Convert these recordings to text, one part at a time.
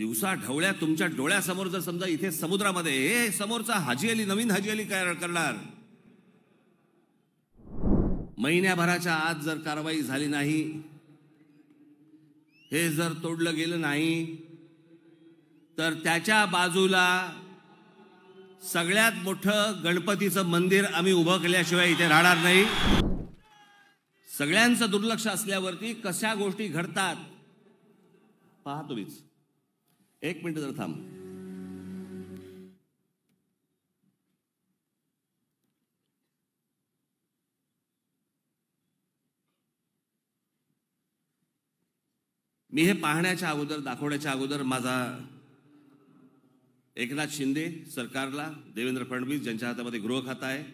दिवसा ढवळ्या तुमच्या डोळ्यासमोर जर समजा इथे समुद्रामध्ये हे समोरचा हाजी अली नवीन हाजी अली काय करणार, महिन्याभराच्या आत जर कारवाई झाली नाही, हे जर तोडलं गेलं नाही, तर त्याच्या बाजूला सगळ्यात मोठं गणपतीचं मंदिर आम्ही उभं केल्याशिवाय इथे राहणार नाही। सगळ्यांचं दुर्लक्ष असल्यावरती कशा गोष्टी घडतात पहा तुम्हीच। एक मिनिट जर थांब। मी हे पाहण्याच्या अगोदर दाखवण्याच्या अगोदर माझा एकनाथ शिंदे सरकारला, देवेंद्र फडणवीस ज्यांच्या हातामध्ये गृह खाता आहे,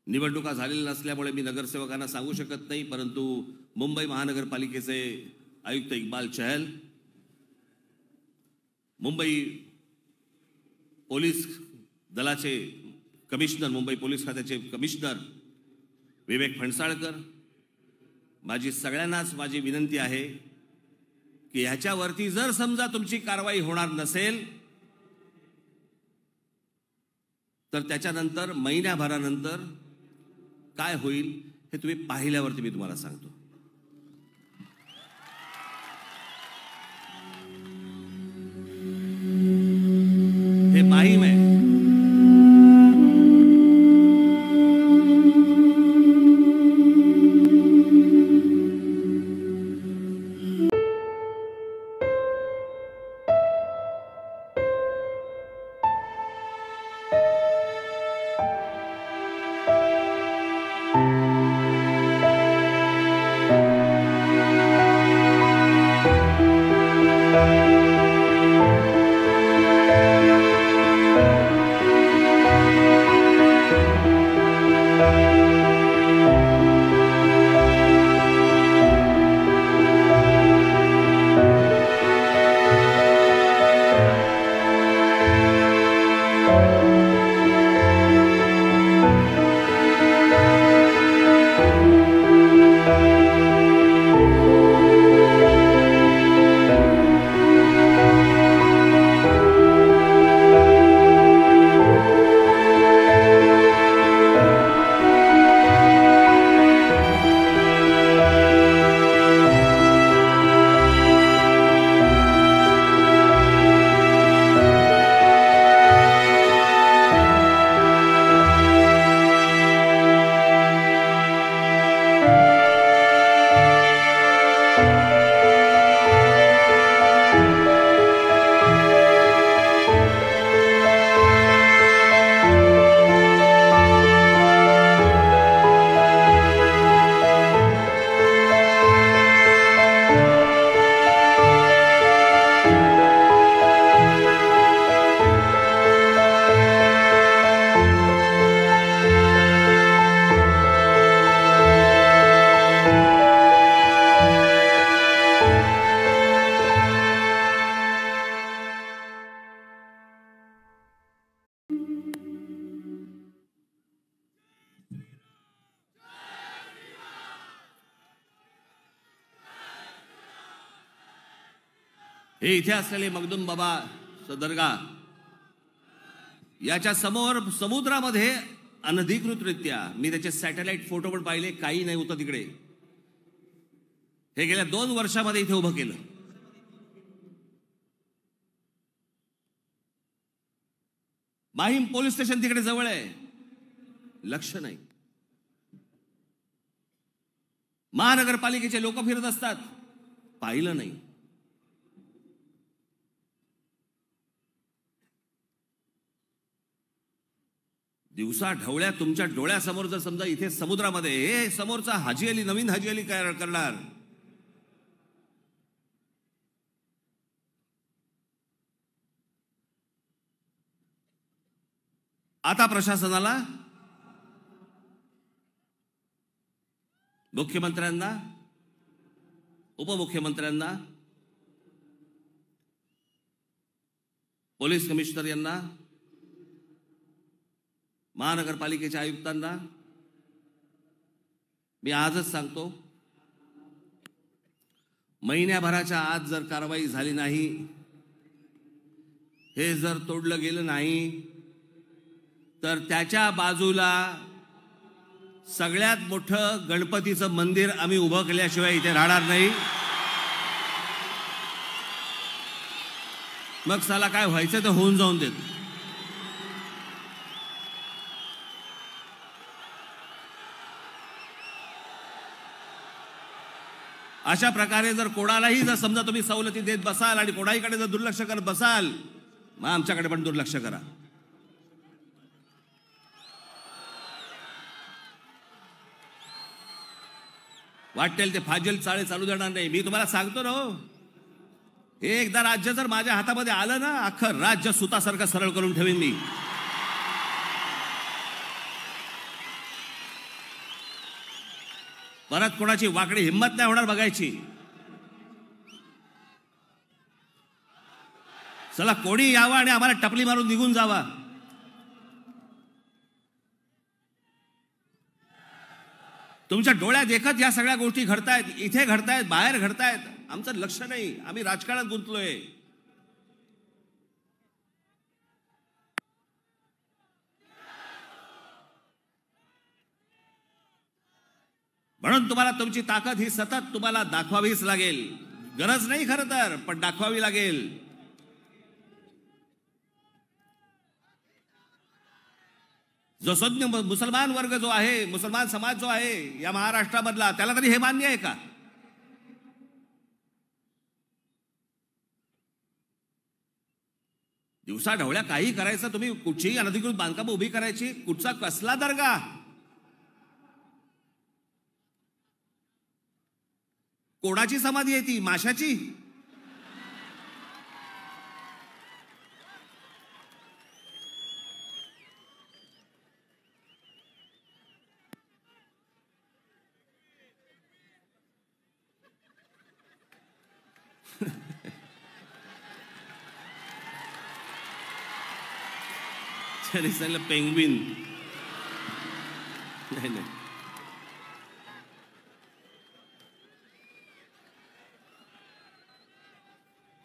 निवडणुका झालेल्या नसल्यामुळे मी नगरसेवकांना सांगू शकत नाही, परंतु मुंबई महानगरपालिकेचे आयुक्त इक्बाल चहल, मुंबई पोलीस दलाचे कमिशनर, मुंबई पोलीस खात्याचे कमिशनर विवेक फणसाळकर, माझी सगळ्यांनाच माझी विनंती आहे की ह्याच्यावरती जर समजा तुमची कारवाई होणार नसेल तर त्याच्यानंतर महिन्याभरानंतर काय होईल हे तुम्ही पाहिल्यावरती मी तुम्हाला सांगतो। हे माहीम आहे। हे इथे असलेले मखदूम बाबा दर्गा याच्या समोर समुद्रामध्ये अनधिकृतरित्या, मी त्याचे सॅटेलाइट फोटो पण पाहिले, काही नाही होतं तिकडे, हे गेल्या 2 वर्षामध्ये इथे उभं केलं। माहीम पोलीस स्टेशन तिकडे जवळ आहे, लक्ष नाही। महानगरपालिकेचे लोक फिरत असतात, पाहिलं नाही। दिवसा ढवळ्या तुमच्या डोळ्यासमोर जर समजा इथे समुद्रामध्ये हे समोरचा हाजी अली नवीन हाजी अली काय करणार, आता प्रशासनाला, मुख्यमंत्र्यांना, उपमुख्यमंत्र्यांना, पोलीस कमिशनर यांना, महानगरपालिकेच्या आयुक्तांना मी आजच सांगतो, महिन्याभराच्या आत जर कारवाई झाली नाही, हे जर तोडलं गेलं नाही, तर त्याच्या बाजूला सगळ्यात मोठं गणपतीचं मंदिर आम्ही उभं केल्याशिवाय इथे राहणार नाही. मग साला काय व्हायचं तर होऊन जाऊन देत. अशा प्रकारे जर कोणालाही जर समजा तुम्ही सवलती देत बसाल आणि कोणाहीकडे जर दुर्लक्ष करत बसाल, मग आमच्याकडे पण दुर्लक्ष करा. वाटेल ते फाजील चाळे चालू देणार नाही. मी तुम्हाला सांगतो ना, हे एकदा राज्य जर माझ्या हातामध्ये आलं ना, अख्खं राज्य सुतासारखं सरळ करून ठेवीन मी. परत कोणाची वाकडी हिंमत नाही होणार बघायची. चला कोणी यावं आणि आम्हाला टपली मारून निघून जावा. तुमच्या डोळ्यात देखत या सगळ्या गोष्टी घडतायत, इथे घडतायत, बाहेर घडतायत. आमचं लक्ष नाही, आम्ही राजकारणात गुंतलोय. म्हणून तुम्हाला तुमची ताकद ही सतत तुम्हाला दाखवावीच लागेल. गरज नाही खरं तर, पण दाखवावी लागेल. जो सज्ञ मुसलमान वर्ग जो आहे, मुसलमान समाज जो आहे या महाराष्ट्रामधला, त्याला तरी हे मान्य आहे का? दिवसा ढवळ्या काही करायचं, तुम्ही कुठचीही अनधिकृत बांधकाम उभी करायची, कुठचा कसला दर्गा? कोणाची समाधी आहे ती? माशाची? पेंग्विन नाही नाही.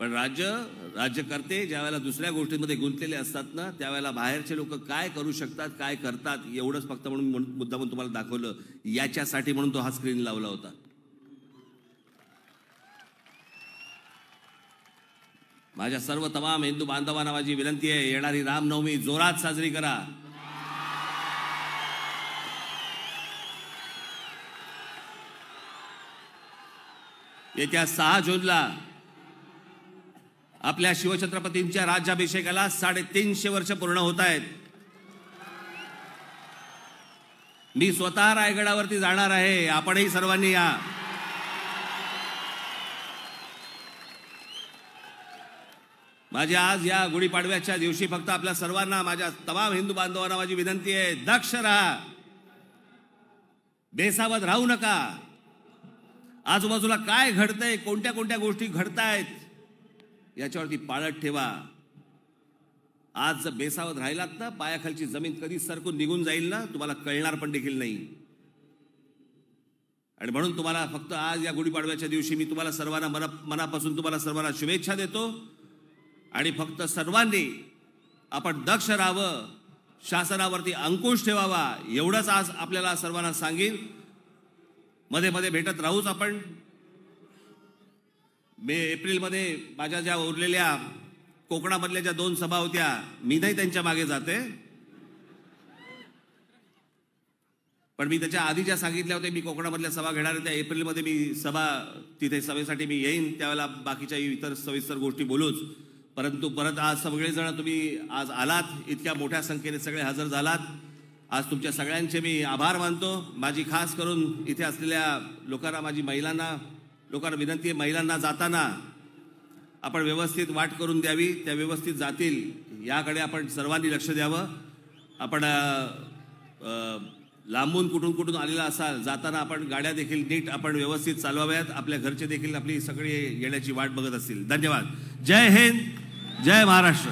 पण राज्यकर्ते ज्या वेळेला दुसऱ्या गोष्टींमध्ये गुंतलेले असतात ना, त्यावेळेला बाहेरचे लोक काय करू शकतात, काय करतात, एवढंच फक्त म्हणून मुद्दामून तुम्हाला दाखवलं. याच्यासाठी म्हणून तो हा स्क्रीन लावला होता. माझ्या सर्व तमाम हिंदू बांधवांना माझी विनंती आहे, येणारी रामनवमी जोरात साजरी करा. येत्या 6 जूनला आपल्या शिवछत्रपतींच्या राज्याभिषेकाला 350 वर्ष पूर्ण होत आहेत. मी स्वतः रायगडावरती जाणार आहे. आपणही सर्वांनी या. माझी आज या गुढीपाडव्याच्या दिवशी फक्त आपल्या सर्वांना, माझ्या तमाम हिंदू बांधवांना माझी विनंती आहे, दक्ष राहा, बेसावध राहू नका. आजूबाजूला काय घडतंय, कोणत्या कोणत्या गोष्टी घडतायत, याच्यावरती पाळत ठेवा. आज जर बेसावध राहिलात ना, पायाखालची जमीन कधी सरकून निघून जाईल ना, तुम्हाला कळणार पण देखील नाही. आणि म्हणून तुम्हाला फक्त आज या गुढीपाडव्याच्या दिवशी मी तुम्हाला सर्वांना मनापासून तुम्हाला सर्वांना शुभेच्छा देतो. आणि फक्त सर्वांनी आपण दक्ष राहावं, शासनावरती अंकुश ठेवावा, एवढंच आज आपल्याला सर्वांना सांगेन. मध्ये मध्ये भेटत राहूच आपण. एप्रिलमध्ये माझ्या ज्या उरलेल्या कोकणामधल्या ज्या 2 सभा होत्या, मी नाही त्यांच्या मागे जाते, पण मी त्याच्या आधी ज्या सांगितल्या होत्या मी कोकणामधल्या सभा घेणार आहे, त्या एप्रिलमध्ये मी सभा, तिथे सभेसाठी मी येईन. त्यावेळेला बाकीच्या इतर सविस्तर गोष्टी बोलूच. परंतु परत आज सगळेजण तुम्ही आज आलात, इतक्या मोठ्या संख्येने सगळे हजर झालात. आज तुमच्या सगळ्यांचे मी आभार मानतो. माझी खास करून इथे असलेल्या लोकांना, लोकांना विनंती आहे, महिलांना जाताना आपण व्यवस्थित वाट करून द्यावी, त्या व्यवस्थित जातील याकडे आपण सर्वांनी लक्ष द्यावं. आपण लांबून कुठून आलेला असाल, जाताना आपण गाड्या देखील नीट आपण व्यवस्थित चालवाव्यात. आपल्या घरचे देखील आपली सगळी येण्याची वाट बघत असतील. धन्यवाद. जय हिंद, जय महाराष्ट्र.